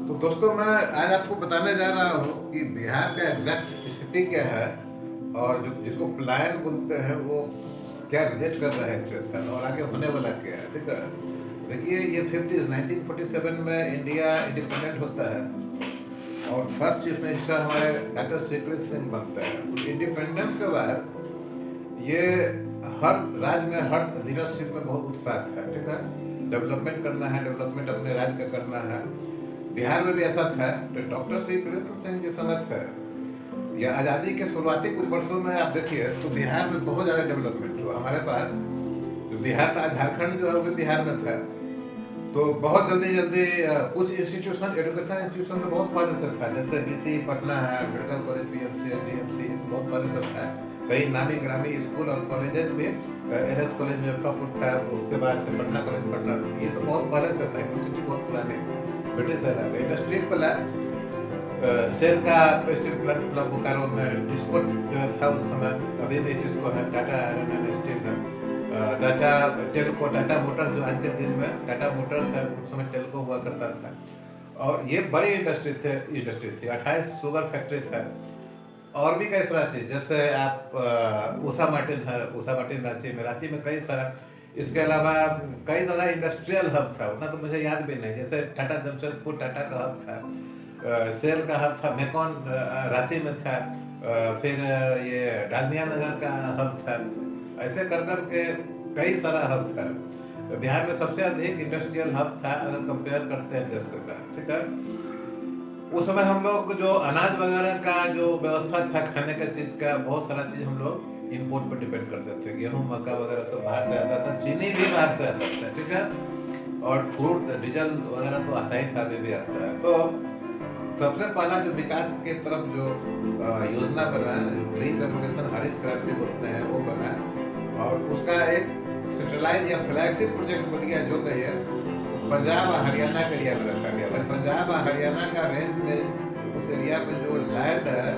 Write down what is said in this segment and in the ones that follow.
तो दोस्तों मैं आज आपको बताने जा रहा हूँ कि बिहार का एग्जैक्ट स्थिति क्या है और जो जिसको प्लान बोलते हैं वो क्या रिलेट कर रहा है इसके साथ और आगे होने वाला क्या है। ठीक है, देखिए ये 1947 में इंडिया इंडिपेंडेंट होता है और फर्स्ट चीफ मिनिस्टर हमारे डॉक्टर सीपी सिंह बनता है। इंडिपेंडेंस के बाद ये हर राज्य में हर लीडरशिप में बहुत उत्साह था। ठीक है, डेवलपमेंट करना है, डेवलपमेंट अपने राज्य का करना है। बिहार में भी ऐसा था। तो डॉक्टर सीपी सिंह के समय था या आज़ादी के शुरुआती कुछ वर्षों में आप देखिए तो बिहार में बहुत ज़्यादा डेवलपमेंट हुआ। हमारे पास जो बिहार था, झारखंड जो है वो भी बिहार में था, तो बहुत जल्दी जल्दी कुछ इंस्टीट्यूशन, एजुकेशन इंस्टीट्यूशन तो बहुत पहले से था, जैसे बीसी पटना है, मेडिकल कॉलेज, पीएमसी, डीएमसी, बहुत पहले से था। कई नामी ग्रामी स्कूल और कॉलेजेस भी, एलएस कॉलेज मुजफ्फरपुर था, उसके बाद से पटना कॉलेज पटना, ये सब बहुत पहले से था। यूनिवर्सिटी बहुत पुरानी ब्रिटिश era का इंडस्ट्री पला सेल का स्टील प्लांट खुला बोकारो में। डिस्को जो था उस समय, अभी भी डिस्को है, टाटा आयरन एंड स्टील है, टाटा टेल्को, टाटा मोटर्स जो आज के दिन में टाटा मोटर्स है, उस समय टेल्को हुआ करता था। और ये बड़ी इंडस्ट्री थी। 28 शुगर फैक्ट्री था और भी कई सारा चीज़, जैसे आप उषा मार्टिन है, उषा मार्टिन रांची में कई सारा। इसके अलावा कई सारा इंडस्ट्रियल हब था, उतना तो मुझे याद भी नहीं। जैसे टाटा जमशेदपुर टाटा का हब था, सेल का हब था, मेकॉन रांची में था, फिर ये डालमिया नगर का हब था। ऐसे कर कर के कई सारा हब था। बिहार में सबसे अधिक इंडस्ट्रियल हब था अगर कंपेयर करते हैं देश के साथ। ठीक है, उस समय हम लोग जो अनाज वगैरह का जो व्यवस्था था, खाने का चीज का बहुत सारा चीज हम लोग इम्पोर्ट पर डिपेंड करते थे। गेहूं मक्का वगैरह सब बाहर से आता था, चीनी भी बाहर से आता था। ठीक है, और फ्रूट डीजल वगैरह तो आता ही था, अभी भी आता है। तो सबसे पहला जो विकास के तरफ जो योजना बना, जो ग्रीन रेवोल्यूशन, हरित क्रांति बोलते हैं, वो बना और उसका एक सेटेलाइट या फ्लैगशिप प्रोजेक्ट बन गया, जो कहिए पंजाब और हरियाणा के एरिया में रखा गया। भाई पंजाब और हरियाणा का रेंज में उस एरिया में जो लैंड है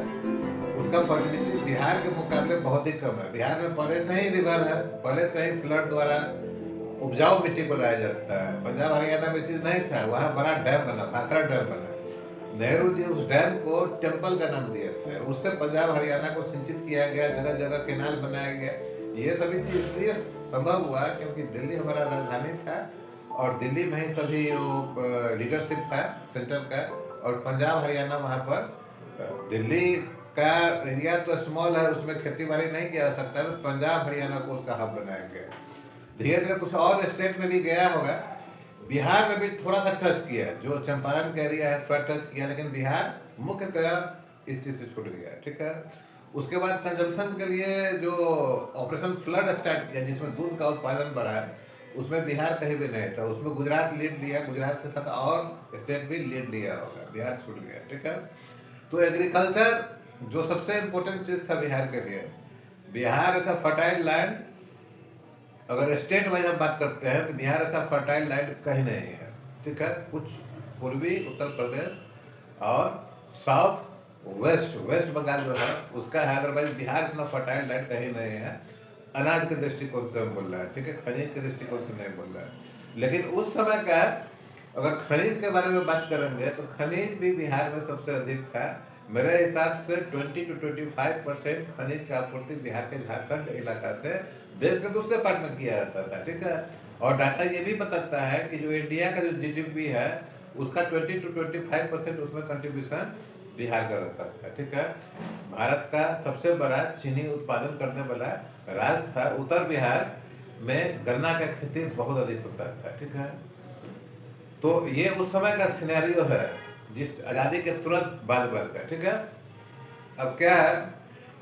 उसका फर्टिलिटी बिहार के मुकाबले बहुत ही कम है। बिहार में पहले से ही रिवर है, पहले से ही फ्लड द्वारा उपजाऊ मिट्टी को लाया जाता है। पंजाब हरियाणा में चीज नहीं था। वहाँ बड़ा डैम बना, भाखड़ा डैम बना। नेहरू जी उस डैम को टेम्पल का नाम दिए थे। उससे पंजाब हरियाणा को सिंचित किया गया, जगह जगह केनाल बनाया गया। ये सभी चीज इसलिए संभव हुआ क्योंकि दिल्ली हमारा राजधानी था और दिल्ली में ही सभी लीडरशिप था सेंटर का, और पंजाब हरियाणा वहाँ पर दिल्ली का एरिया तो स्मॉल है, उसमें खेती बाड़ी नहीं किया जा सकता, तो पंजाब हरियाणा को उसका हब बनाया गया। धीरे धीरे कुछ और स्टेट में भी गया होगा। बिहार में भी थोड़ा सा टच किया, जो चंपारण का एरिया है थोड़ा टच किया, लेकिन बिहार मुख्यतः इस चीज से छूट गया। ठीक है, उसके बाद कंजम्पशन के लिए जो ऑपरेशन फ्लड स्टार्ट किया, जिसमें दूध का उत्पादन बढ़ा है, उसमें बिहार कहीं भी नहीं था। उसमें गुजरात लीड लिया, गुजरात के साथ और स्टेट भी लीड लिया होगा, बिहार छूट गया। ठीक है, तो एग्रीकल्चर जो सबसे इम्पोर्टेंट चीज था बिहार के लिए, बिहार ऐसा फर्टाइल लैंड, अगर स्टेट वाइज हम बात करते हैं तो बिहार ऐसा फर्टाइल लैंड कहीं नहीं है। ठीक है, कुछ पूर्वी उत्तर प्रदेश और साउथ वेस्ट बंगाल जो है उसका है, अदरवाइज बिहार इतना फर्टाइल लैंड कहीं नहीं है। अनाज के दृष्टिकोण से हम बोल रहे हैं, ठीक है, खनिज के दृष्टिकोण से नहीं बोल रहे हैं। लेकिन उस समय का अगर खनिज के बारे में बात करेंगे तो खनिज भी बिहार में सबसे अधिक था। मेरे हिसाब से 20 to 25% खनिज की आपूर्ति बिहार के झारखंड इलाका से देश के दूसरे पार्ट में किया जाता था। ठीक है, और डाटा ये भी बताता है कि जो इंडिया का जो जीडीपी है उसका 20 to 25% उसमें कंट्रीब्यूशन बिहार का रहता था। ठीक है, भारत का सबसे बड़ा चीनी उत्पादन करने वाला राज्य था। उत्तर बिहार में गन्ना का खेती बहुत अधिक होता था। ठीक है, तो ये उस समय का सिनेरियो है जिस आज़ादी के तुरंत बाद का। ठीक है, अब क्या है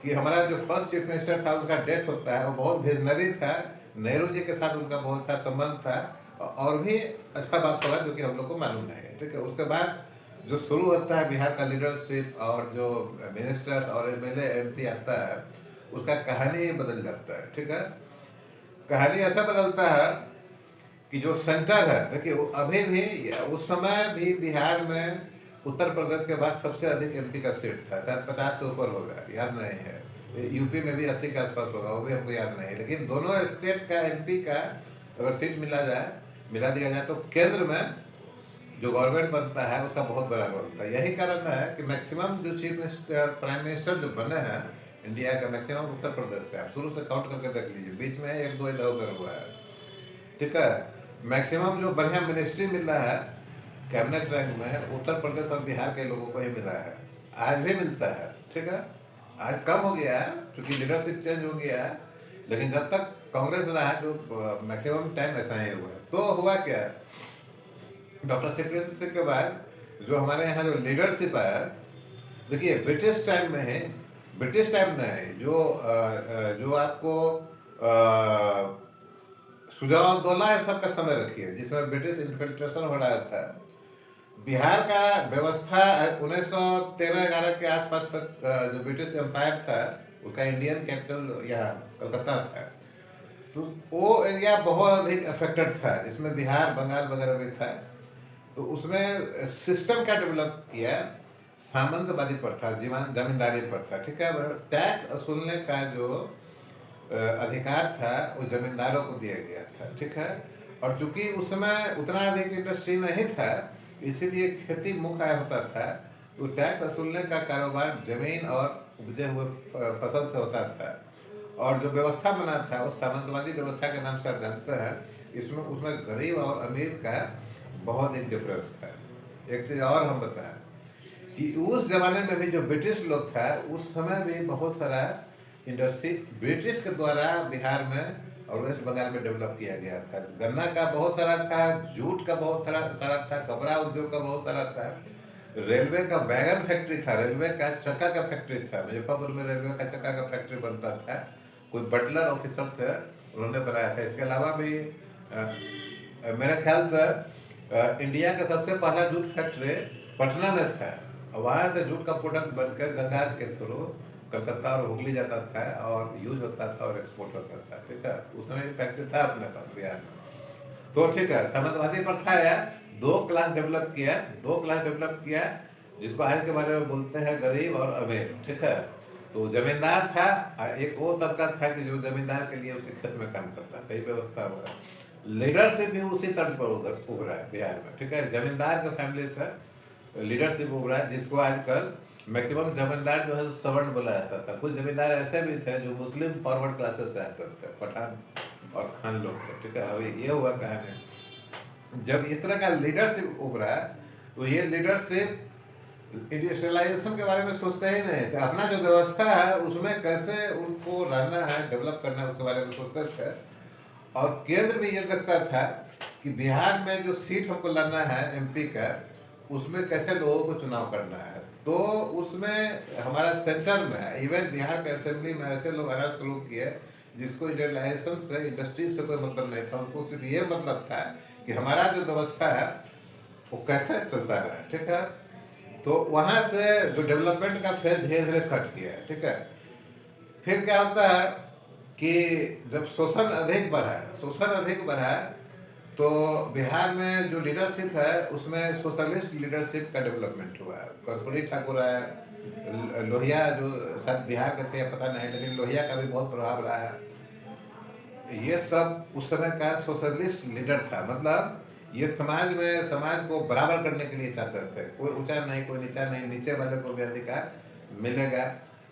कि हमारा जो फर्स्ट चीफ मिनिस्टर था उनका डेथ होता है, वो बहुत विजनरी था। नेहरू जी के साथ उनका बहुत अच्छा संबंध था और भी अच्छा बात होगा जो कि हम लोग को मालूम नहीं है। ठीक है, उसके बाद जो शुरू होता है बिहार का लीडरशिप और जो मिनिस्टर्स और एमएलए एमपी आता है, उसका कहानी ही बदल जाता है। ठीक है, कहानी ऐसा बदलता है कि जो सेंटर है, देखिए अभी भी उस समय भी बिहार में उत्तर प्रदेश के बाद सबसे अधिक एमपी का सीट था, शायद 50 से ऊपर होगा, याद नहीं है। यूपी में भी 80 के आसपास होगा, वो भी हमको याद नहीं है। लेकिन दोनों स्टेट का एमपी का अगर सीट मिला दिया जाए तो केंद्र में जो गवर्नमेंट बनता है उसका बहुत बड़ा रोल था। यही कारण है कि मैक्सिमम जो चीफ मिनिस्टर प्राइम मिनिस्टर जो बने हैं इंडिया का, मैक्सिमम उत्तर प्रदेश से, आप शुरू से काउंट करके देख लीजिए, बीच में एक दो इधर उधर हुआ है, ठीक है। मैक्सिमम जो बढ़िया मिनिस्ट्री मिला है कैबिनेट रैंक में, उत्तर प्रदेश और बिहार के लोगों को ही मिला है, आज भी मिलता है, ठीक है। आज कम हो गया है क्योंकि लीडरशिप चेंज हो गया है, लेकिन जब तक कांग्रेस रहा है तो मैक्सिमम टाइम ऐसा ही हुआ है। तो हुआ क्या, डॉक्टर सीपीएस सिंह के बाद जो हमारे यहाँ जो लीडरशिप आया, देखिए ब्रिटिश टाइम में है, ब्रिटिश टाइम में है जो आपको सुजान आंदोलन ये सब का समय रखिए जिसमें ब्रिटिश इन्फिल्ट्रेशन हो रहा था। बिहार का व्यवस्था 1913-11 के आसपास तक जो ब्रिटिश एम्पायर था उसका इंडियन कैपिटल यहाँ कलकत्ता था, तो वो एरिया बहुत अधिक अफेक्टेड था जिसमें बिहार बंगाल वगैरह भी था। तो उसमें सिस्टम क्या डेवलप किया, सामंतवादी प्रथा, जमींदारी प्रथा, ठीक है। टैक्स वसूलने का जो अधिकार था वो जमींदारों को दिया गया था, ठीक है। और चूंकि उस समय उतना अधिक इंडस्ट्री नहीं था इसीलिए खेती मुख्य आय होता था, तो टैक्स वसूलने का कारोबार जमीन और उपजे हुए फसल से होता था। और जो व्यवस्था बना था वो सामंतवादी व्यवस्था के नाम से आप जानते हैं, इसमें उसमें गरीब और अमीर का बहुत ही डिफरेंस था। एक चीज़ और हम बताएं कि उस जमाने में भी जो ब्रिटिश लोग था उस समय भी बहुत सारा इंडस्ट्री ब्रिटिश के द्वारा बिहार में और वेस्ट बंगाल में डेवलप किया गया था। गन्ना का बहुत सारा था, जूट का बहुत सारा था, कपड़ा उद्योग का बहुत सारा था, रेलवे का वैगन फैक्ट्री था, रेलवे का चक्का का फैक्ट्री था, मुजफ्फरपुर में रेलवे का चक्का का फैक्ट्री बनता था, कोई बटलर ऑफिसर थे उन्होंने बनाया था। इसके अलावा भी मेरे ख्याल से इंडिया का सबसे पहला जूट फैक्ट्री पटना में था, वहाँ से जूट का प्रोडक्ट बनकर गंगा के थ्रू कलकत्ता और हुगली जाता था और यूज होता था और एक्सपोर्ट होता था, ठीक है। उस समय फैक्ट्री था अपने पास बिहार में, तो ठीक है। सामंतवादी प्रथा है, दो क्लास डेवलप किया जिसको आज के बारे में बोलते हैं गरीब और अमीर, ठीक है। तो जमींदार था, एक वो तबका था कि जो जमींदार के लिए उसके खेत में काम करता था, ये व्यवस्था हुआ। लीडरशिप भी उसी तर्ज पर उधर उभरा है बिहार में, ठीक है। जमींदार के फैमिली से लीडरशिप उभरा है, जिसको आजकल मैक्सिमम जमींदार जो है सवर्ण बोला जाता था। कुछ जमींदार ऐसे भी थे जो मुस्लिम फॉरवर्ड क्लासेस से आते थे, पठान और खान लोग थे, ठीक है। अभी ये हुआ कहानी, जब इस तरह का लीडरशिप उभरा तो ये लीडरशिप इंडस्ट्रियलाइजेशन के बारे में सोचते ही नहीं थे, अपना जो व्यवस्था है उसमें कैसे उनको रहना है, डेवलप करना है, उसके बारे में सोचते थे। और केंद्र भी ये देखता था कि बिहार में जो सीट हमको लाना है एमपी का, उसमें कैसे लोगों को चुनाव करना है। तो उसमें हमारा सेंटर में इवन बिहार के असेंबली में ऐसे लोग आना शुरू किए जिसको इंडस्ट्रियलाइजेशन से, इंडस्ट्री से कोई मतलब नहीं था, उनको सिर्फ ये मतलब था कि हमारा जो व्यवस्था है वो कैसे चलता रहे, ठीक है। तो वहाँ से जो डेवलपमेंट का फेज धीरे धीरे कट किया है, ठीक है। फिर क्या होता है कि जब शोषण अधिक बढ़ा तो बिहार में जो लीडरशिप है उसमें सोशलिस्ट लीडरशिप का डेवलपमेंट हुआ है। कर्पूरी ठाकुर है, लोहिया जो शायद बिहार के थे पता नहीं, लेकिन लोहिया का भी बहुत प्रभाव रहा है। ये सब उस समय का सोशलिस्ट लीडर था, मतलब ये समाज को बराबर करने के लिए चाहते थे, कोई ऊंचा नहीं कोई नीचा नहीं, नीचे वाले को भी अधिकार मिलेगा,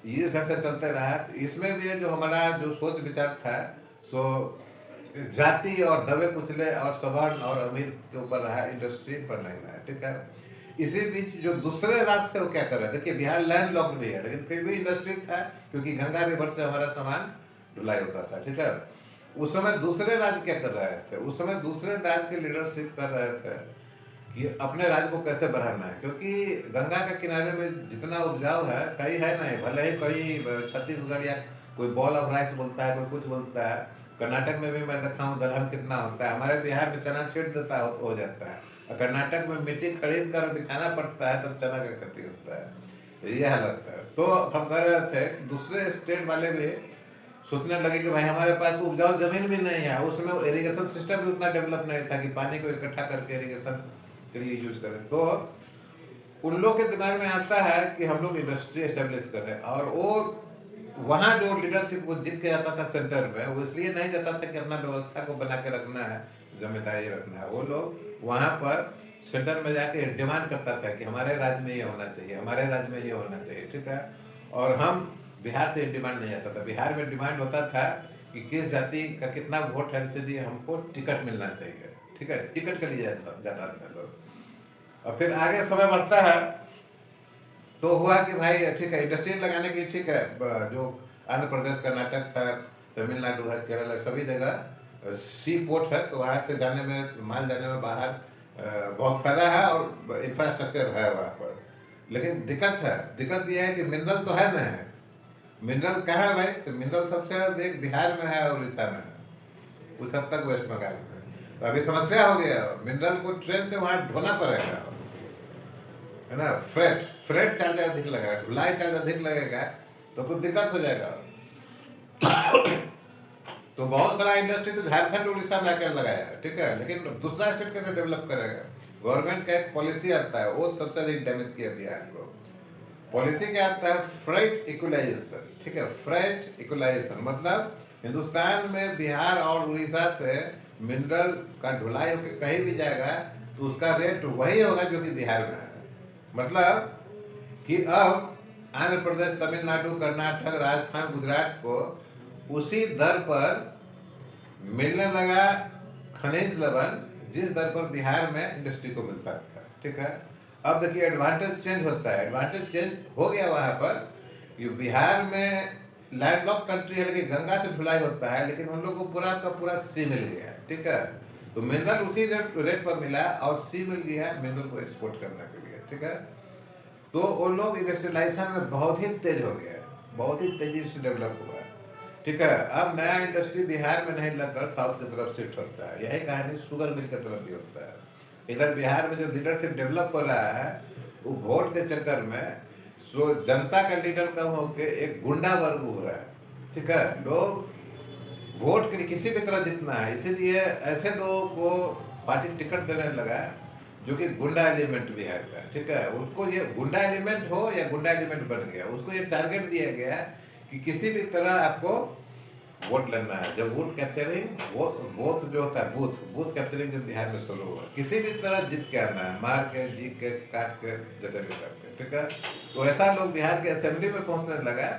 ये ढंग से चलते रहा। इसमें भी जो हमारा जो सोच विचार था सो जाति और दबे कुचले और सवर्ण और अमीर के ऊपर रहा, इंडस्ट्री पर नहीं रहा, ठीक है। इसी बीच जो दूसरे राज्य थे वो क्या कर रहे, देखिए बिहार लैंड लॉक्ड भी है लेकिन फिर भी इंडस्ट्री था क्योंकि गंगा रिवर से हमारा सामान ढुलाई होता था, ठीक है। उस समय दूसरे राज्य क्या कर रहे थे, उस समय दूसरे राज्य के लीडरशिप कर रहे थे कि अपने राज्य को कैसे बढ़ाना है, क्योंकि गंगा के किनारे में जितना उपजाऊ है कहीं है नहीं, भले ही कहीं छत्तीसगढ़ या कोई बॉल ऑफ राइस बोलता है, कोई कुछ बोलता है। कर्नाटक में भी मैं देखा हूँ दलहन कितना होता है, हमारे बिहार में चना छीट देता हो जाता है, और कर्नाटक में मिट्टी खरीद कर बिछाना पड़ता है तब चना का खेती होता है, ये हालत है। तो हम कह रहे थे दूसरे स्टेट वाले भी सोचने लगे कि भाई हमारे पास तो उपजाऊ जमीन भी नहीं है, उसमें इरिगेशन सिस्टम भी उतना डेवलप नहीं था कि पानी को इकट्ठा करके इरिगेशन के लिए यूज करें। तो उन लोग के दिमाग में आता है कि हम लोग इंडस्ट्री एस्टेब्लिश करें, और वो वहाँ जो लीडरशिप को जीत के जाता था सेंटर में, वो इसलिए नहीं जाता था कि अपना व्यवस्था को बना के रखना है, जिम्मेदारी रखना है। वो लोग वहाँ पर सेंटर में जाके डिमांड करता था कि हमारे राज्य में ये होना चाहिए, हमारे राज्य में ये होना चाहिए, ठीक है। और हम बिहार से डिमांड नहीं आता था। बिहार में डिमांड होता था कि किस जाति का कितना वोट है, इसलिए हमको टिकट मिलना चाहिए, ठीक है। टिकट के लिए जाता था लोग। और फिर आगे समय बढ़ता है तो हुआ कि भाई ठीक है, इंडस्ट्री लगाने की, ठीक है, जो आंध्र प्रदेश, कर्नाटक है, तमिलनाडु है, केरल है, सभी जगह सी पोर्ट है, तो वहाँ से जाने में, माल जाने में बाहर बहुत फायदा है और इंफ्रास्ट्रक्चर है वहाँ पर। लेकिन दिक्कत यह है कि मिनरल तो है ना है। मिनरल कहाँ है भाई? तो मिनरल सबसे अधिक बिहार में है और उड़ीसा में है, उस हद तक वेस्ट बंगाल में है। तो अभी समस्या हो गया, मिनरल को ट्रेन से वहाँ ढोना पड़ेगा, है ना। फ्रेट चार्ज अधिक लगेगा, ढुलाई चार्ज अधिक लगेगा, तो दिक्कत हो जाएगा। तो बहुत सारा इंडस्ट्री तो झारखंड उड़ीसा में आकर लगाया है, ठीक है, लेकिन दूसरा स्टेट कैसे डेवलप करेगा? गवर्नमेंट का एक पॉलिसी आता है, वो सबसे अधिक डैमेज किया बिहार को। पॉलिसी क्या आता है? फ्रेट इक्वलाइजेशन, ठीक है। फ्रेट इक्वलाइजेशन मतलब हिंदुस्तान में बिहार और उड़ीसा से मिनरल का ढुलाई होकर कहीं भी जाएगा तो उसका रेट वही होगा जो कि बिहार में है। मतलब कि अब आंध्र प्रदेश, तमिलनाडु, कर्नाटक, राजस्थान, गुजरात को उसी दर पर मिलने लगा खनिज लवण जिस दर पर बिहार में इंडस्ट्री को मिलता था, ठीक है। अब देखिए एडवांटेज चेंज होता है, एडवांटेज चेंज हो गया वहाँ पर कि बिहार में लैंडलॉक कंट्री है, लेकिन गंगा से ढुलाई होता है, लेकिन उन लोगों को पूरा का पूरा सी मिल गया, ठीक है। तो मिनरल उसी रेट पर मिला और सी मिल गया मिनरल को एक्सपोर्ट करने के लिए, ठीक है। तो वो लोग इंडस्ट्रियलाइजेशन में बहुत ही तेज हो गया, बहुत ही तेजी से डेवलप हुआ, ठीक है। अब नया इंडस्ट्री बिहार में नहीं लगकर साउथ की तरफ शिफ्ट होता है। यही कहानी शुगर मिल की तरफ भी होता है। इधर बिहार में जो लीडरशिप डेवलप हो रहा है वो वोट के चक्कर में सो जनता का लीडर कम होकर एक गुंडा वर्ग हो रहा है, ठीक है। लोग वोट के लिए किसी भी तरह जीतना है, इसीलिए ऐसे लोगों को पार्टी टिकट देने लगा जो कि गुंडा एलिमेंट बिहार का, ठीक है। उसको ये गुंडा एलिमेंट हो या गुंडा एलिमेंट बन गया, उसको ये टारगेट दिया गया कि किसी भी तरह आपको वोट लेना है। जब वोट कैप्चरिंग, वो बूथ जो होता है, बूथ कैप्चरिंग जब बिहार में शुरू हुआ, किसी भी तरह जीत के आना है, मार के, जीत के, काट के, जैसे भी करके, ठीक है। तो ऐसा लोग बिहार के असेंबली में पहुंचने लगा।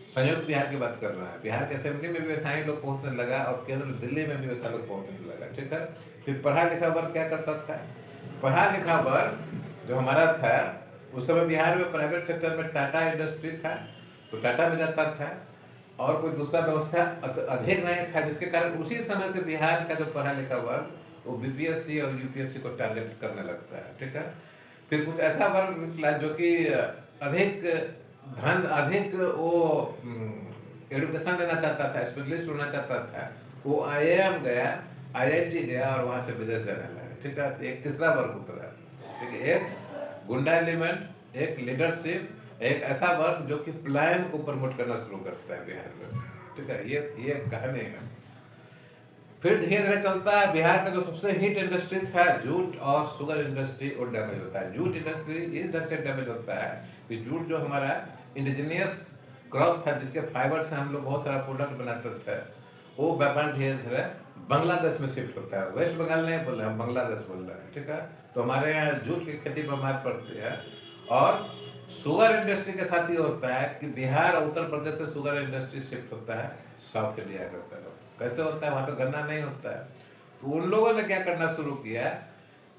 संयुक्त बिहार की बात कर रहा है, बिहार के असेंबली में भी वैसा ही लोग पहुंचने लगा और केंद्र दिल्ली में भी वैसा लोग पहुंचने लगा, ठीक है। फिर पढ़ा लिखा वर्ग क्या करता था? पढ़ा लिखा वर्ग जो हमारा था उस समय बिहार में प्राइवेट सेक्टर में टाटा इंडस्ट्री था, तो टाटा में जाता था और कोई दूसरा व्यवस्था अधिक नहीं था, जिसके कारण उसी समय से बिहार का जो पढ़ा लिखा वर्ग वो बीपीएससी और यूपीएससी को टारगेट करने लगता है, ठीक है। फिर कुछ ऐसा वर्ग निकला जो कि अधिक धन, अधिक वो एडुकेशन लेना चाहता था, स्पेशलिस्ट होना चाहता था, वो आईआईएम गया, आईआईटी गया और वहाँ से विदेश जाने लगा, ठीक है। एक तीसरा वर्ग उतरा, ठीक है। एक गुंडा एलिमेंट, एक लीडरशिप, एक ऐसा वर्ग जो कि प्लान को प्रमोट करना शुरू करता है बिहार में, ठीक है। ये कहानी है। फिर धीरे धीरे चलता है, बिहार का जो सबसे हिट इंडस्ट्री था जूट और शुगर इंडस्ट्री, वो डैमेज होता है। जूट इंडस्ट्री इस ढंग से डैमेज होता है कि जूट जो हमारा इंडिजीनियस क्रॉप था, जिसके फाइबर से हम लोग बहुत सारा प्रोडक्ट बनाते थे, वो व्यापार धीरे धीरे बांग्लादेश में शिफ्ट होता है। वेस्ट बंगाल नहीं बोल रहे, हम बांग्लादेश बोल रहे हैं, ठीक है। तो हमारे यहाँ जूट की खेती पर मार पड़ती है। और शुगर इंडस्ट्री के साथ ये होता है कि बिहार और उत्तर प्रदेश से शुगर इंडस्ट्री शिफ्ट होता है साउथ इंडिया की तरफ। कैसे होता है? वहाँ तो गन्ना नहीं होता है, तो उन लोगों ने क्या करना शुरू किया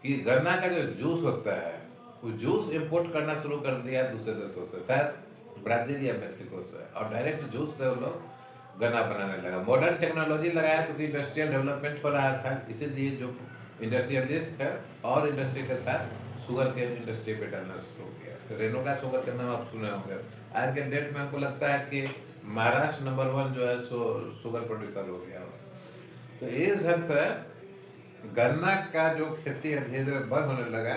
कि गन्ना का जो जूस होता है वो जूस इंपोर्ट करना शुरू कर दिया दूसरे देशों से, शायद ब्राजील या मेक्सिको से, और डायरेक्ट जूस से वो लोग गन्ना बनाने लगा। मॉडर्न टेक्नोलॉजी लगाया क्योंकि इंडस्ट्रियल डेवलपमेंट हो रहा था, इसीलिए जो इंडस्ट्रियलिस्ट है और इंडस्ट्री के साथ शुगर के इंडस्ट्री पे डालना शुरू किया। तो रेणुका शुगर के नाम आप सुने होंगे। आज के डेट में हमको लगता है कि महाराष्ट्र नंबर 1 जो है सो शुगर प्रोड्यूसर हो गया। तो इस ढंग से गन्ना का जो खेती है धीरे धीरे बंद होने लगा,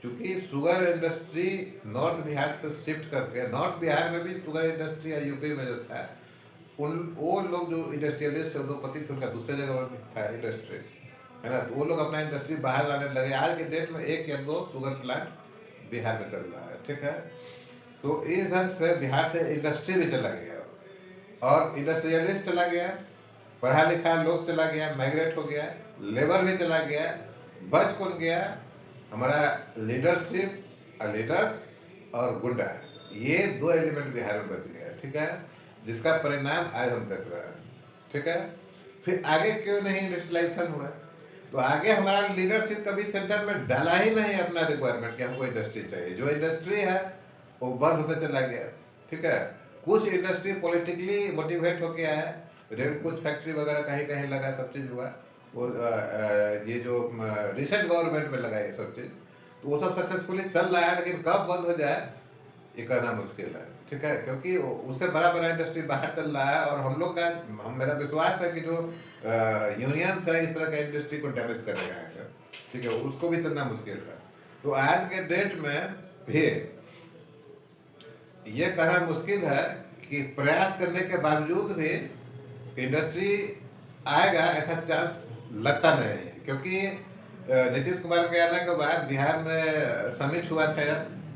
क्योंकि शुगर इंडस्ट्री नॉर्थ बिहार से शिफ्ट करके, नॉर्थ बिहार में भी शुगर इंडस्ट्री या यूपी में जो था, वो लोग जो इंडस्ट्रियलिस्ट उद्योगपति थे, उनका दूसरे जगह पर था इंडस्ट्री, है ना। तो वो लोग अपना इंडस्ट्री बाहर लाने लगे। आज के डेट में 1 या 2 शुगर प्लांट बिहार में चल रहा है, ठीक है। तो इस ढंग से बिहार से इंडस्ट्री भी चला गया और इंडस्ट्रियलिस्ट चला गया, पढ़ा लिखा लोग चला गया, माइग्रेट हो गया, लेबर भी चला गया, बच कौन गया? हमारा लीडरशिप, लीडर्स और गुंडा, ये दो एलिमेंट बिहार में बच गया, ठीक है, जिसका परिणाम आज हम देख रहे हैं, ठीक है। फिर आगे क्यों नहीं इंडस्ट्रियलाइजेशन हुआ? तो आगे हमारा लीडरशिप कभी सेंटर में डाला ही नहीं अपना रिक्वायरमेंट कि हमको इंडस्ट्री चाहिए। जो इंडस्ट्री है वो बंद होता चला गया, ठीक है। कुछ इंडस्ट्री पॉलिटिकली मोटिवेट होके आया, कुछ फैक्ट्री वगैरह कहीं कहीं लगा, सब चीज़ हुआ। वो ये जो रिसेंट गवर्नमेंट में लगा ये सब चीज़, तो वो सब सक्सेसफुली चल रहा है, लेकिन कब बंद हो जाए ये कहना मुश्किल है, ठीक है, क्योंकि उससे बड़ा बड़ा इंडस्ट्री बाहर चल रहा है। और हम लोग का मेरा विश्वास है कि जो यूनियंस है इस तरह का इंडस्ट्री को डैमेज करेगा, ठीक है, उसको भी चलना मुश्किल है। तो आज के डेट में भी ये कहना मुश्किल है कि प्रयास करने के बावजूद भी इंडस्ट्री आएगा ऐसा चांस लगता नहीं है, क्योंकि नीतीश कुमार के आने के बाद बिहार में समिट हुआ था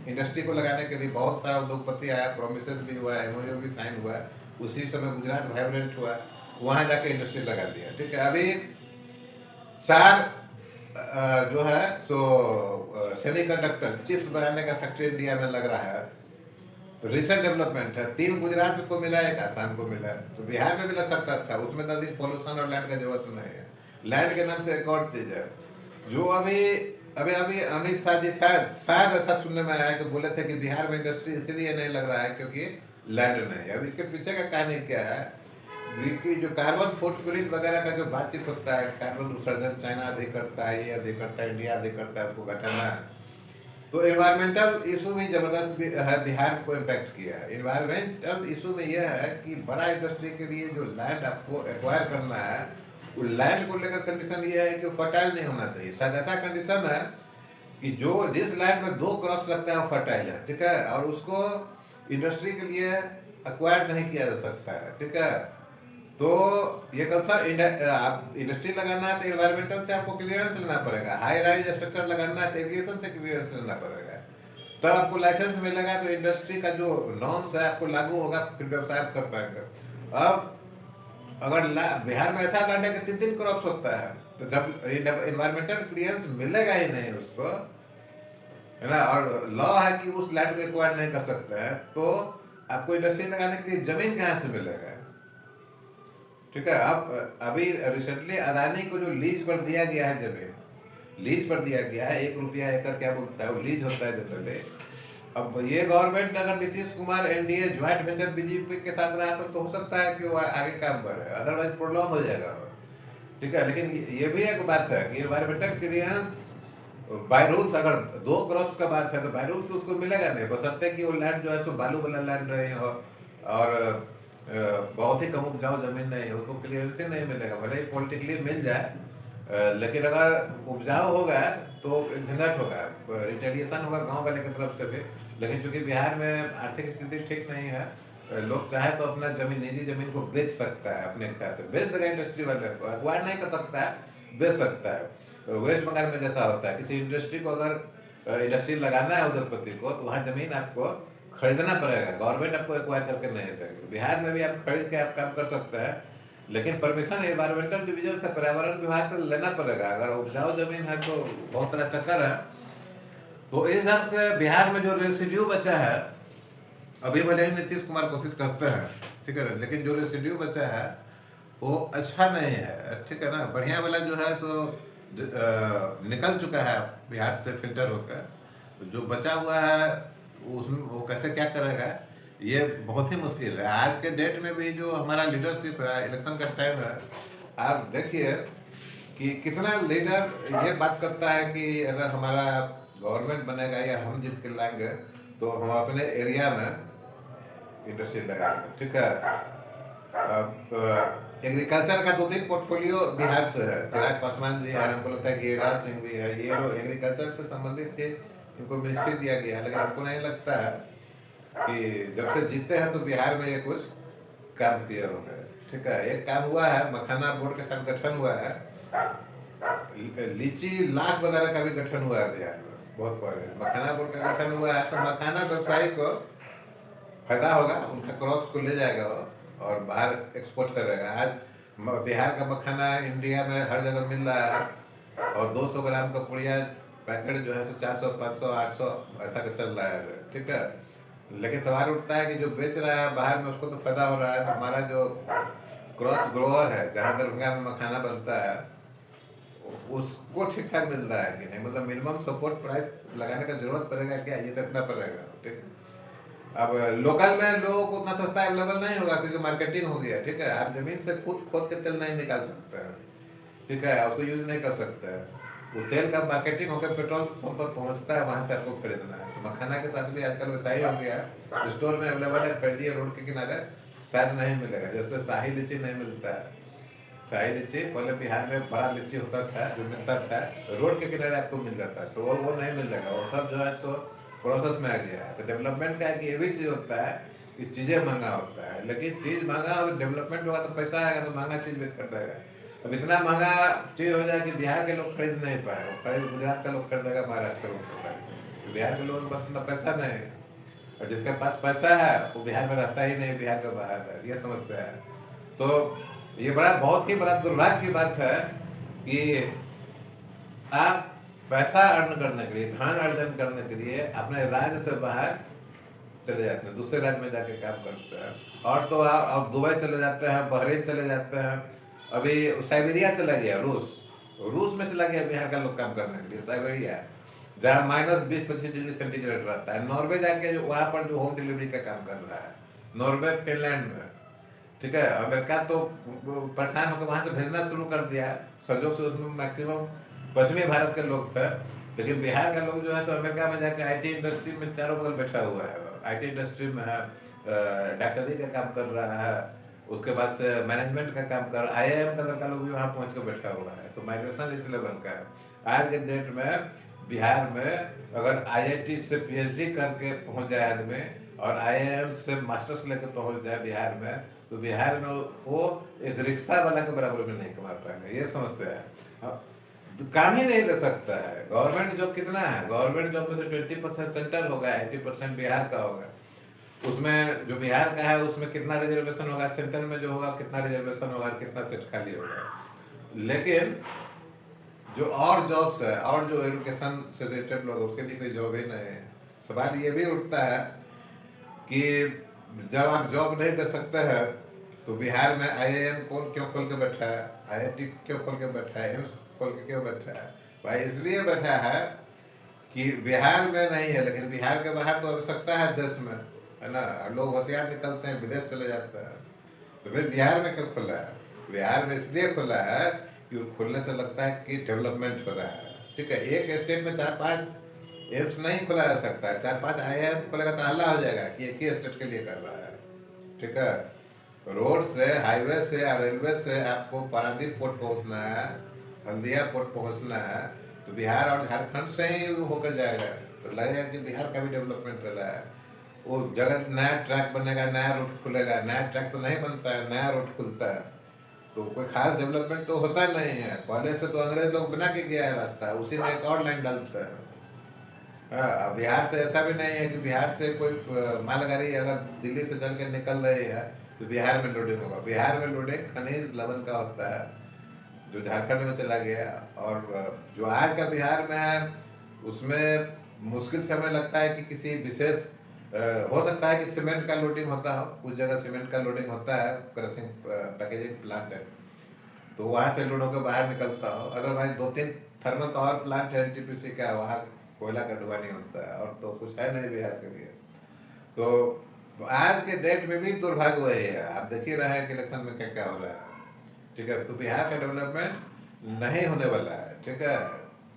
इंडस्ट्री को लगाने के लिए, बहुत सारा उद्योगपति आया, प्रोमिसेस भी हुआ, एमओयू भी साइन हुआ। उसी समय गुजरात वाइब्रेंट हुआ, वहाँ जाके इंडस्ट्री लगा दिया, ठीक है। अभी 4 जो है सो सेमीकंडक्टर चिप्स बनाने का फैक्ट्री इंडिया में लग रहा है, तो रिसेंट डेवलपमेंट है। 3 गुजरात को मिला, 1 आसाम को मिला, तो बिहार में भी लग सकता था। उसमें नदी पोल्यूशन और लैंड का जरूरत नहीं है। लैंड के नाम से एक और चीज है जो अभी अभी अभी अमित शाह जी शायद ऐसा सुनने में आया कि बोले थे कि बिहार में इंडस्ट्री इसलिए नहीं लग रहा है क्योंकि लैंड नहीं है। अब इसके पीछे का कहानी क्या है कि जो कार्बन फुटप्रिंट वगैरह का जो बातचीत होता है, कार्बन उत्सर्जन चाइना अधिक करता है, ये अधिक करता है, इंडिया अधिक करता है, उसको घटाना है। तो एनवायरमेंटल इशू भी जबरदस्त है, बिहार को इम्पैक्ट किया है। एनवायरमेंटल इशू में यह है कि बड़ा इंडस्ट्री के लिए जो लैंड आपको एक्वायर करना है, वो लैंड को लेकर कंडीशन ये है कि फर्टाइल नहीं होना चाहिए। शायद ऐसा कंडीशन है कि जो जिस लैंड में 2 क्रॉप्स लगता है वो फर्टाइल है, ठीक है, और उसको इंडस्ट्री के लिए एक्वायर नहीं किया जा सकता है, ठीक है। तो ये कंसर्न, आप इंडस्ट्री लगाना है तो एनवायरमेंटल से आपको क्लियरेंस लेना पड़ेगा। हाई राइज स्ट्रक्चर लगाना है तो एविएशन से क्लियरेंस लेना पड़ेगा, तब आपको लाइसेंस मिलेगा, तो इंडस्ट्री का जो नॉर्म्स है आपको लागू होगा, फिर व्यवसाय कर पाएंगे। अब अगर बिहार में ऐसा लैंड है कि 3 क्रॉप्स होता है, तो जब इन्वायरमेंटल क्लियरेंस मिलेगा ही नहीं उसको, है ना, और लॉ है कि उस लैंड को एक्वायर नहीं कर सकते हैं, तो आपको इंडस्ट्री लगाने के लिए जमीन कहाँ से मिलेगा, ठीक है। अब अभी रिसेंटली अदानी को जो लीज पर दिया गया है, जमीन लीज पर दिया गया है, 1 रुपया एकड़ क्या बोलता है, वो लीज होता है जनरली। अब ये गवर्नमेंट अगर Nitish Kumar NDA joint venture BJP के साथ रहा तो हो सकता है कि वो आगे काम बढ़े, अदरवाइज प्रोलॉन्ग हो जाएगा, ठीक है। लेकिन ये भी एक बात है कि एनवायरमेंटल क्लियरेंस बाय रूल्स, अगर 2 क्रॉप्स का बात है तो बाय रूल्स उसको मिलेगा नहीं, बशर्ते कि वो लैंड जो है सो बालू वाला लैंड रहे हो और बहुत ही कम उपजाऊ जमीन नहीं हो, उसको क्लियरेंस ही नहीं मिलेगा, भले ही पॉलिटिकली मिल जाए। लेकिन अगर उपजाऊ होगा तो झंझट होगा, रिटेलिएशन होगा गांव वाले की तरफ से भी। लेकिन चूंकि बिहार में आर्थिक स्थिति ठीक नहीं है, लोग चाहे तो अपना जमीन, निजी जमीन को बेच सकता है, अपने इच्छा से बेच देगा, इंडस्ट्री वाले को एक्वायर नहीं कर सकता है, बेच सकता है। वेस्ट बंगाल में जैसा होता है, किसी इंडस्ट्री को अगर इंडस्ट्री लगाना है उद्योगपति को, तो वहाँ जमीन आपको खरीदना पड़ेगा, गवर्नमेंट आपको एक्वायर करके नहीं देगी। बिहार में भी आप खरीद के आप काम कर सकते हैं, लेकिन परमिशन एनवायरमेंटल डिवीजन से, पर्यावरण विभाग से लेना पड़ेगा। अगर उपजाऊ जमीन है तो बहुत सारा चक्कर है। तो इस हिसाब से बिहार में जो रेसिड्यू बचा है, अभी भले ही नीतीश कुमार कोशिश करते हैं, ठीक है, लेकिन जो रेसिड्यू बचा है वो अच्छा नहीं है, ठीक है ना। बढ़िया वाला जो है सो निकल चुका है बिहार से फिल्टर होकर, जो बचा हुआ है उसमें वो कैसे क्या करेगा, ये बहुत ही मुश्किल है। आज के डेट में भी जो हमारा लीडरशिप है, इलेक्शन का टाइम है, आप देखिए कि कितना लीडर ये बात करता है कि अगर हमारा गवर्नमेंट बनेगा या हम जीत के लाएंगे तो हम अपने एरिया में इंडस्ट्री लगाएंगे, ठीक है। अब एग्रीकल्चर का 2-3 पोर्टफोलियो बिहार से है, चिराग पासवान जी है, हमको लगता है गिरिराज सिंह भी है, ये लोग एग्रीकल्चर से संबंधित थे, इनको मिनिस्ट्री दिया गया है। लेकिन हमको नहीं लगता है कि जब से जीते हैं तो बिहार में ये कुछ काम किए होंगे, ठीक है। एक काम हुआ है, मखाना बोर्ड के साथ गठन हुआ है, लीची लाख वगैरह का भी गठन हुआ है बिहार में, बहुत पहले मखाना बोर्ड का गठन हुआ है। तो मखाना व्यवसायी को फायदा होगा, उनका क्रॉप्स को ले जाएगा वो और बाहर एक्सपोर्ट करेगा। आज बिहार का मखाना इंडिया में हर जगह मिल रहा है, और 200 ग्राम का पुड़िया पैकेट जो है तो 400, 500, 800 ऐसा का चल रहा है, ठीक है। लेकिन सवाल उठता है कि जो बेच रहा है बाहर में उसको तो फायदा हो रहा है, तो हमारा जो क्रॉस ग्रोअर है जहाँ दरभंगा में मखाना बनता है उसको ठीक ठाक मिल रहा है कि नहीं, मतलब मिनिमम सपोर्ट प्राइस लगाने का जरूरत पड़ेगा क्या, ये देखना पड़ेगा, ठीक है। अब लोकल में लोगों को उतना सस्ता अवेलेबल नहीं होगा क्योंकि मार्केटिंग हो गया, ठीक है। आप जमीन से खुद खोद के तेल नहीं निकाल सकते हैं, ठीक है, उसको यूज नहीं कर सकते हैं। वो तेल का मार्केटिंग होकर पेट्रोल पंप पर पहुंचता है, वहां से आपको खरीदना है। तो मखाना के साथ भी आजकल वैसा ही हो गया है, स्टोर में अवेलेबल है, खरीदिए, रोड के किनारे शायद नहीं मिलेगा। जैसे शाही लीची नहीं मिलता है, शाही लीची पहले बिहार में बड़ा लीची होता था जो मिलता था, रोड के किनारे आपको मिल जाता है, तो वो नहीं मिलेगा, वो सब जो है तो प्रोसेस में आ गया है। तो डेवलपमेंट का एक ये भी चीज़ होता है कि चीज़ें महंगा होता है, लेकिन चीज़ महंगा और डेवलपमेंट होगा तो पैसा आएगा, तो महंगा चीज़ भी खरीदेगा। अब इतना महंगा चीज़ हो जाए कि बिहार के लोग खरीद नहीं पाए, वो खरीद गुजरात का लोग खरीदेगा, महाराष्ट्र का लोग खरीदेगा, तो बिहार के लोगों के पास इतना पैसा नहीं है, और जिसके पास पैसा है वो बिहार में रहता ही नहीं, बिहार के बाहर है, ये समस्या है। तो ये बड़ा बहुत ही बड़ा दुर्भाग्य की बात है कि आप पैसा अर्न करने के लिए, धन अर्जन करने के लिए अपने राज्य से बाहर चले जाते हैं, दूसरे राज्य में जाके काम करते हैं, और तो आप दुबई चले जाते हैं, बहरीन चले जाते हैं, अभी साइबेरिया चला गया, रूस में चला गया बिहार का लोग काम करने के लिए, साइबेरिया जहाँ -20-25 डिग्री सेंटीग्रेड रहता है। नॉर्वे जाके जो वहाँ पर जो होम डिलीवरी का काम कर रहा है, नॉर्वे, फिनलैंड में, ठीक है। अमेरिका तो परेशान होकर वहां से भेजना शुरू कर दिया, संजोग से उसमें मैक्सिमम पश्चिमी भारत के लोग थे, लेकिन बिहार का लोग जो है तो अमेरिका में जाकर आईटी इंडस्ट्री में चारों बगल बैठा हुआ है, आईटी इंडस्ट्री में है, डॉक्टरी का काम कर रहा है, उसके बाद से मैनेजमेंट का काम कर रहा है, IIM का लड़का लोग भी वहाँ पहुँच कर बैठा हुआ है। तो माइग्रेशन इस लेवल का है। आज के डेट में बिहार में अगर IIT से PhD करके पहुँच जाए आदमी, और IIM से मास्टर्स लेकर पहुँच जाए बिहार में, तो बिहार में वो एक रिक्शा वाला के बराबर में नहीं कमा पाएगा, ये समस्या है। काम ही नहीं दे सकता है। गवर्नमेंट जॉब कितना है, गवर्नमेंट जॉब में से 20% सेंट्रल होगा, 80% बिहार का होगा, उसमें जो बिहार का है उसमें कितना रिजर्वेशन होगा, सेंट्रल में जो होगा कितना रिजर्वेशन होगा, कितना सीट खाली होगा। लेकिन जो और जॉब्स है और जो एजुकेशन से रिलेटेड लोग, उसके लिए कोई जॉब ही नहीं है। सवाल ये भी उठता है कि जब आप जॉब नहीं दे सकते हैं तो बिहार में IIM कौन क्यों खोल के बैठा है, IIT क्यों खोल के बैठा है, एम्स खोल के क्यों बैठा है? भाई इसलिए बैठा है कि बिहार में नहीं है, लेकिन बिहार के बाहर तो आवश्यकता है देश में, है ना। लोग होशियार निकलते हैं, विदेश चले जाते हैं, तो फिर बिहार में क्यों खुला है? बिहार में इसलिए खुला है कि खुलने से लगता है कि डेवलपमेंट हो रहा है, ठीक है। एक स्टेट में 4-5 एम्स नहीं खुला जा सकता है, 4-5 IIM खुलेगा तो हल्ला हो जाएगा कि एक ही स्टेट के लिए कर रहा है, ठीक है। रोड से, हाईवे से या रेलवे से आपको पारादीप पोर्ट पहुंचना है, हल्दिया पोर्ट पहुंचना है, तो बिहार और झारखंड से ही होकर जाएगा, तो लगेगा कि बिहार का भी डेवलपमेंट हो रहा है। वो जगह नया ट्रैक बनेगा, नया रूट खुलेगा, नया ट्रैक तो नहीं बनता है, नया रूट खुलता है, तो कोई खास डेवलपमेंट तो होता नहीं है। पहले से तो अंग्रेज लोग बना के गया है रास्ता, उसी में एक और लाइन डालता है। हाँ, बिहार से ऐसा भी नहीं है कि बिहार से कोई मालगाड़ी अगर दिल्ली से चल के निकल रही है तो बिहार में लोडिंग होगा। बिहार में लोडिंग खनिज लवन का होता है जो झारखंड में चला गया, और जो आज का बिहार में है उसमें मुश्किल से हमें लगता है कि किसी विशेष हो सकता है कि सीमेंट का लोडिंग होता हो, कुछ जगह सीमेंट का लोडिंग होता है, क्रशिंग पैकेजिंग प्लांट है, तो वहाँ से लोड होकर बाहर निकलता हो। अदरवाइज 2-3 थर्मल पावर प्लांट है NTPC का, वहाँ कोयला का ढुआनी होता है, और तो कुछ है नहीं बिहार के लिए। तो आज के डेट में भी दुर्भाग्य वही है, आप देख ही रहे हैं कि इलेक्शन में क्या क्या हो रहा है, ठीक है। तो बिहार का डेवलपमेंट नहीं होने वाला है, ठीक है।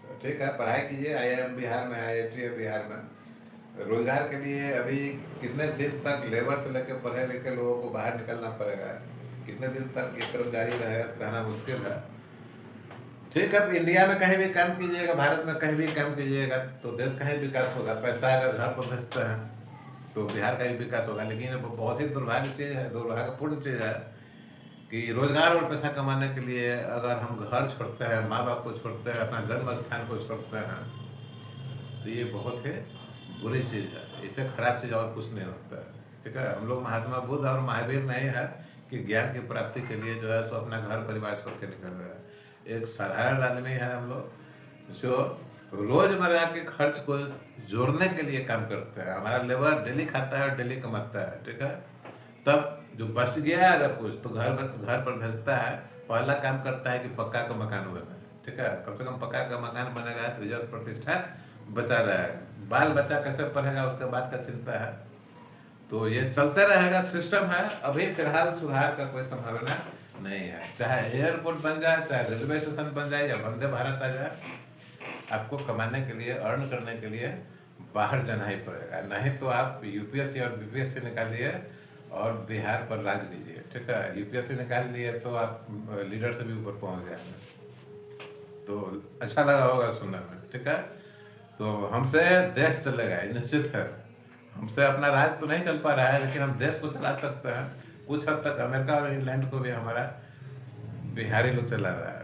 तो ठीक है, पढ़ाई कीजिए, IIM बिहार में, IIT है बिहार में। रोजगार के लिए अभी कितने दिन तक लेबर से लेकर पढ़े लिखे लोगों को बाहर निकलना पड़ेगा, कितने दिन तक ये तरफ जारी रहेगा, कहना मुश्किल है। ठीक है, इंडिया में कहीं भी काम कीजिएगा, भारत में कहीं भी काम कीजिएगा तो देश का ही विकास होगा। पैसा अगर घर पर भेजते हैं तो बिहार का ही विकास होगा। लेकिन बहुत ही दुर्भाग्य चीज़ है, दुर्भाग्यपूर्ण चीज़ है कि रोजगार और पैसा कमाने के लिए अगर हम घर छोड़ते हैं, माँ बाप को छोड़ते हैं, अपना जन्म स्थान को छोड़ते हैं, तो ये बहुत ही बुरी चीज़ है। इससे खराब चीज़ और कुछ नहीं होता है, ठीक है। हम लोग महात्मा बुद्ध और महावीर नहीं है कि ज्ञान की प्राप्ति के लिए जो है सो अपना घर परिवार छोड़ के निकल रहा है। एक साधारण आदमी है हम लोग जो रोजमर्रा के खर्च को जोड़ने के लिए काम करते हैं। हमारा लेबर डेली खाता है और डेली कमाता है, ठीक है। तब जो बच गया है अगर कुछ तो घर पर भेजता है। पहला काम करता है कि पक्का का मकान बने, ठीक है। कम से कम पक्का का मकान बनेगा तो इज्जत प्रतिष्ठा बचा रहेगा। बाल बच्चा कैसे पढ़ेगा उसके बाद का चिंता है। तो ये चलते रहेगा, सिस्टम है। अभी फिलहाल सुधार का कोई संभावना नहीं है। चाहे एयरपोर्ट बन जाए, चाहे रेलवे स्टेशन बन जाए, या वंदे भारत आ जाए, आपको कमाने के लिए, अर्न करने के लिए बाहर जाना ही पड़ेगा। नहीं तो आप यूपीएससी और बीपीएससी निकालिए और बिहार पर राज कीजिए, ठीक है। यूपीएससी निकाल लिए तो आप लीडर से भी ऊपर पहुंच जाएंगे। तो अच्छा लगा होगा सुनने में, ठीक है। तो हमसे देश चलेगा, ये निश्चित है। हमसे अपना राज तो नहीं चल पा रहा है, लेकिन हम देश को चला सकते हैं। कुछ हद तक अमेरिका और इंग्लैंड को भी हमारा बिहारी लोग चला रहा है।